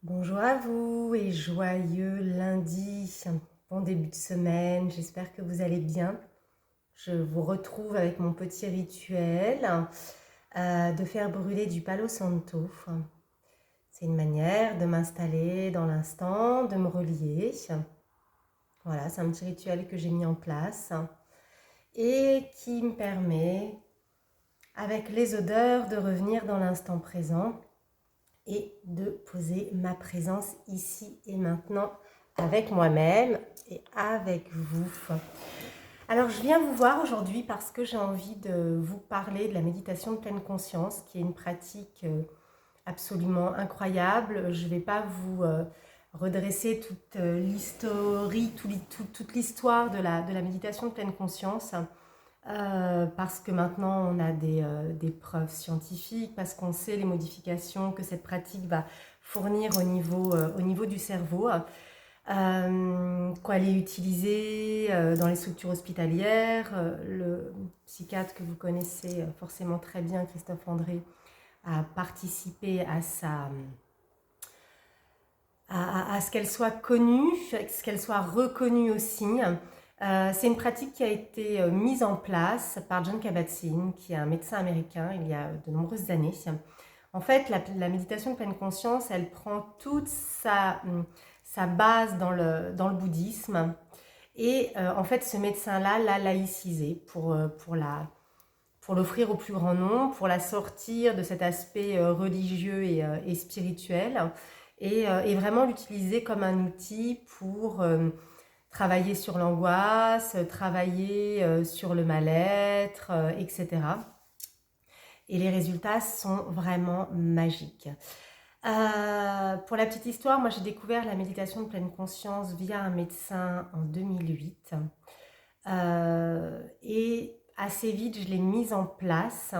Bonjour à vous et joyeux lundi. Bon début de semaine, j'espère que vous allez bien. Je vous retrouve avec mon petit rituel de faire brûler du Palo Santo. C'est une manière de m'installer dans l'instant, de me relier. Voilà, c'est un petit rituel que j'ai mis en place et qui me permet, avec les odeurs, de revenir dans l'instant présent et de poser ma présence ici et maintenant avec moi-même et avec vous. Alors je viens vous voir aujourd'hui parce que j'ai envie de vous parler de la méditation de pleine conscience, qui est une pratique absolument incroyable. Je ne vais pas vous redresser toute l'historie, toute l'histoire de la méditation de pleine conscience. Parce que maintenant on a des preuves scientifiques, parce qu'on sait les modifications que cette pratique va fournir au niveau du cerveau, qu'elle est utilisée dans les structures hospitalières. Le psychiatre que vous connaissez forcément très bien, Christophe André, a participé à ce qu'elle soit connue, à ce qu'elle soit reconnue aussi. C'est une pratique qui a été mise en place par John Kabat-Zinn, qui est un médecin américain il y a de nombreuses années. En fait, la méditation de pleine conscience, elle prend toute sa base dans le bouddhisme. Et en fait, ce médecin-là l'a laïcisé pour l'offrir au plus grand nombre, pour la sortir de cet aspect religieux et spirituel, et vraiment l'utiliser comme un outil pour travailler sur l'angoisse, travailler sur le mal-être, etc. Et les résultats sont vraiment magiques. Pour la petite histoire, moi j'ai découvert la méditation de pleine conscience via un médecin en 2008. Et assez vite, je l'ai mise en place.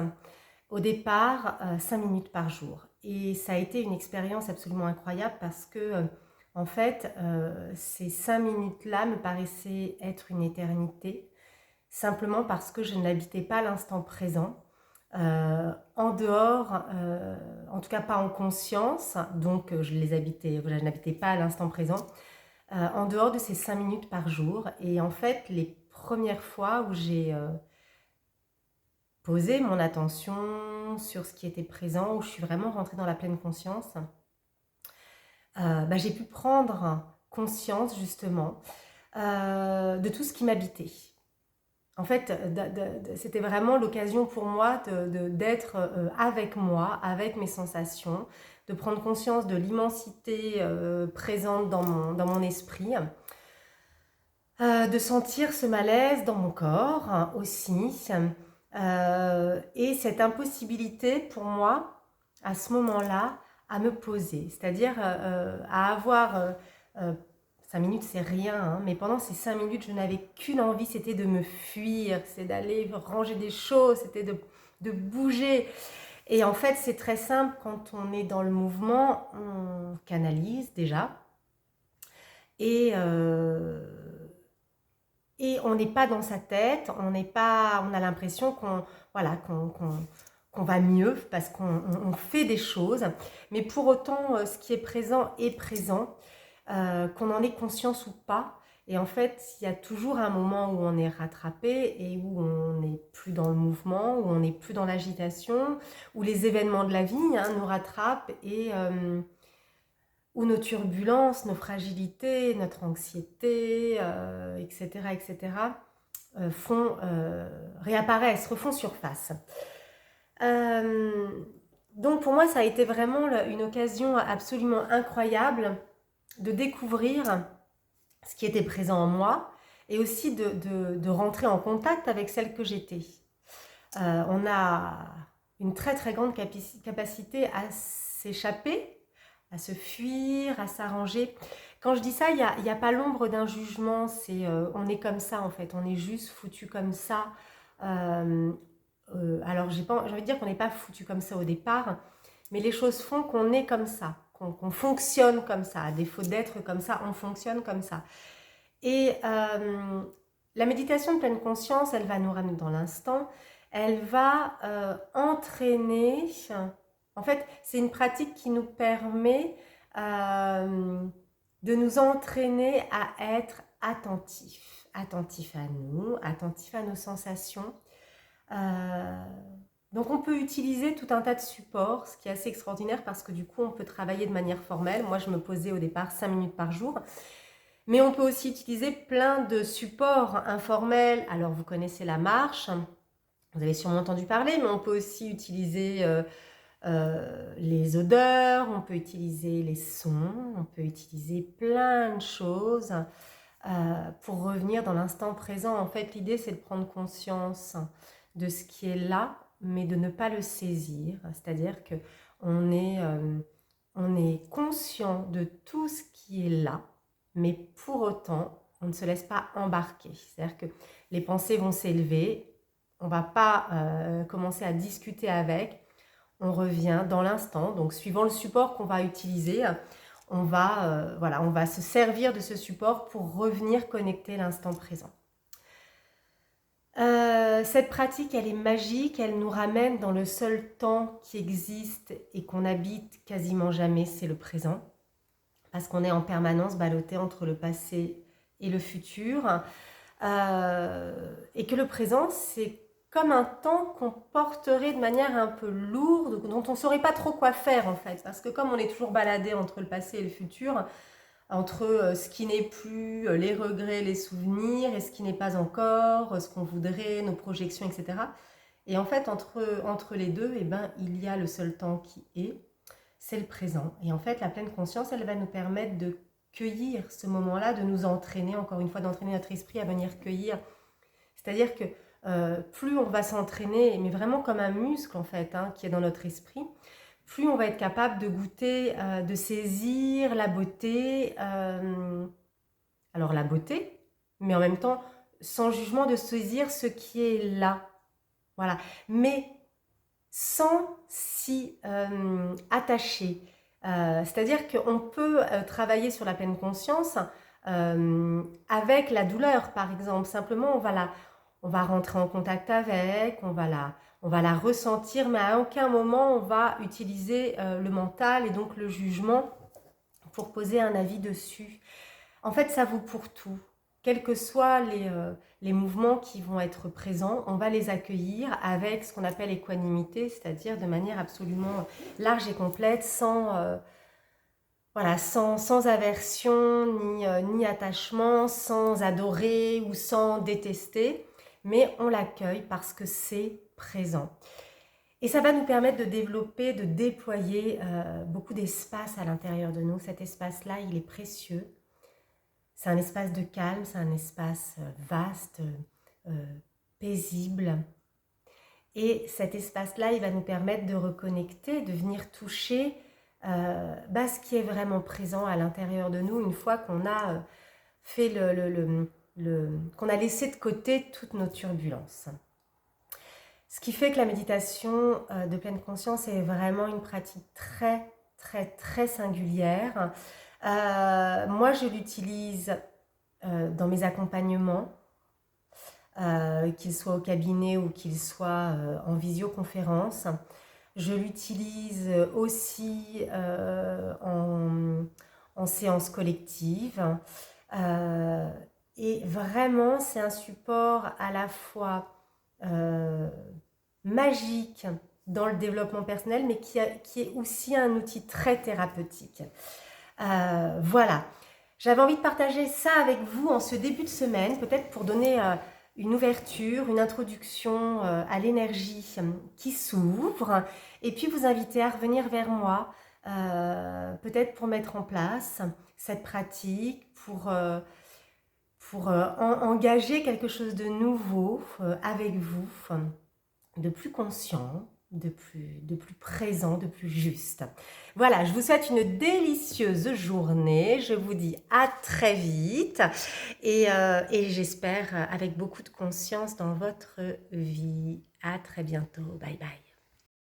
Au départ, 5 minutes par jour. Et ça a été une expérience absolument incroyable parce que, en fait, ces 5 minutes-là me paraissaient être une éternité, simplement parce que je n'habitais pas l'instant présent. En dehors, en tout cas pas en conscience, donc je n'habitais pas à l'instant présent, en dehors de ces 5 minutes par jour. Et en fait, les premières fois où j'ai posé mon attention sur ce qui était présent, où je suis vraiment rentrée dans la pleine conscience, j'ai pu prendre conscience justement de tout ce qui m'habitait. En fait, c'était vraiment l'occasion pour moi d'être avec moi, avec mes sensations, de prendre conscience de l'immensité présente dans mon esprit, de sentir ce malaise dans mon corps aussi, et cette impossibilité pour moi, à ce moment-là, à me poser, c'est-à-dire à avoir 5 minutes, c'est rien, hein, mais pendant ces 5 minutes, je n'avais qu'une envie, c'était de me fuir, c'est d'aller ranger des choses, c'était de bouger. Et en fait, c'est très simple, quand on est dans le mouvement, on canalise déjà, et, euh, et on n'est pas dans sa tête, on a l'impression voilà, qu'on va mieux parce qu'on fait des choses, mais pour autant, ce qui est présent, qu'on en ait conscience ou pas. Et en fait, il y a toujours un moment où on est rattrapé et où on n'est plus dans le mouvement, où on n'est plus dans l'agitation, où les événements de la vie nous rattrapent et où nos turbulences, nos fragilités, notre anxiété, etc., etc., réapparaissent, refont surface. Euh, donc pour moi, ça a été vraiment une occasion absolument incroyable de découvrir ce qui était présent en moi et aussi de rentrer en contact avec celle que j'étais. On a une très très grande capacité à s'échapper, à se fuir, à s'arranger. Quand je dis ça, il y a pas l'ombre d'un jugement, on est comme ça en fait, on est juste foutu comme ça. Euh, alors j'ai envie de dire qu'on n'est pas foutu comme ça au départ, mais les choses font qu'on est comme ça, qu'on fonctionne comme ça, à défaut d'être comme ça, on fonctionne comme ça. Et la méditation de pleine conscience, elle va nous ramener dans l'instant, elle va entraîner, en fait, c'est une pratique qui nous permet de nous entraîner à être attentifs, attentifs à nous, attentifs à nos sensations. Donc on peut utiliser tout un tas de supports, ce qui est assez extraordinaire parce que du coup on peut travailler de manière formelle. Moi je me posais au départ 5 minutes par jour, mais on peut aussi utiliser plein de supports informels. Alors vous connaissez la marche, vous avez sûrement entendu parler, mais on peut aussi utiliser les odeurs, on peut utiliser les sons, on peut utiliser plein de choses pour revenir dans l'instant présent. En fait, l'idée, c'est de prendre conscience de ce qui est là, mais de ne pas le saisir. C'est-à-dire qu'on est, on est conscient de tout ce qui est là, mais pour autant, on ne se laisse pas embarquer. C'est-à-dire que les pensées vont s'élever, on ne va pas commencer à discuter avec, on revient dans l'instant. Donc, suivant le support qu'on va utiliser, on va se servir de ce support pour revenir connecter l'instant présent. Cette pratique, elle est magique, elle nous ramène dans le seul temps qui existe et qu'on habite quasiment jamais, c'est le présent. Parce qu'on est en permanence ballotté entre le passé et le futur. Et que le présent, c'est comme un temps qu'on porterait de manière un peu lourde, dont on ne saurait pas trop quoi faire en fait. Parce que comme on est toujours baladé entre le passé et le futur, entre ce qui n'est plus, les regrets, les souvenirs, et ce qui n'est pas encore, ce qu'on voudrait, nos projections, etc. Et en fait, entre les deux, eh ben, il y a le seul temps qui est, c'est le présent. Et en fait, la pleine conscience, elle va nous permettre de cueillir ce moment-là, de nous entraîner, encore une fois, d'entraîner notre esprit à venir cueillir. C'est-à-dire que plus on va s'entraîner, mais vraiment comme un muscle en fait, qui est dans notre esprit, plus on va être capable de goûter, de saisir la beauté, alors la beauté, mais en même temps, sans jugement, de saisir ce qui est là. Voilà. Mais sans s'y attacher. C'est-à-dire qu'on peut travailler sur la pleine conscience avec la douleur, par exemple. Simplement, on va rentrer en contact avec, on va la ressentir, mais à aucun moment on va utiliser le mental et donc le jugement pour poser un avis dessus. En fait, ça vaut pour tout. Quels que soient les mouvements qui vont être présents, on va les accueillir avec ce qu'on appelle équanimité, c'est-à-dire de manière absolument large et complète, sans aversion ni attachement, sans adorer ou sans détester, mais on l'accueille parce que c'est présent. Et ça va nous permettre de développer, de déployer beaucoup d'espace à l'intérieur de nous. Cet espace-là, il est précieux. C'est un espace de calme, c'est un espace vaste, paisible. Et cet espace-là, il va nous permettre de reconnecter, de venir toucher ce qui est vraiment présent à l'intérieur de nous une fois qu'on a fait qu'on a laissé de côté toutes nos turbulences. Ce qui fait que la méditation de pleine conscience est vraiment une pratique très, très, très singulière. Moi, je l'utilise dans mes accompagnements, qu'ils soient au cabinet ou qu'ils soient en visioconférence. Je l'utilise aussi en séance collective. Et vraiment, c'est un support à la fois magique dans le développement personnel, mais qui est aussi un outil très thérapeutique. Voilà, j'avais envie de partager ça avec vous en ce début de semaine, peut-être pour donner une ouverture, une introduction à l'énergie qui s'ouvre, et puis vous inviter à revenir vers moi, peut-être pour mettre en place cette pratique, pour engager quelque chose de nouveau avec vous, de plus conscient, de plus présent, de plus juste. Voilà, je vous souhaite une délicieuse journée. Je vous dis à très vite et j'espère avec beaucoup de conscience dans votre vie. À très bientôt. Bye bye.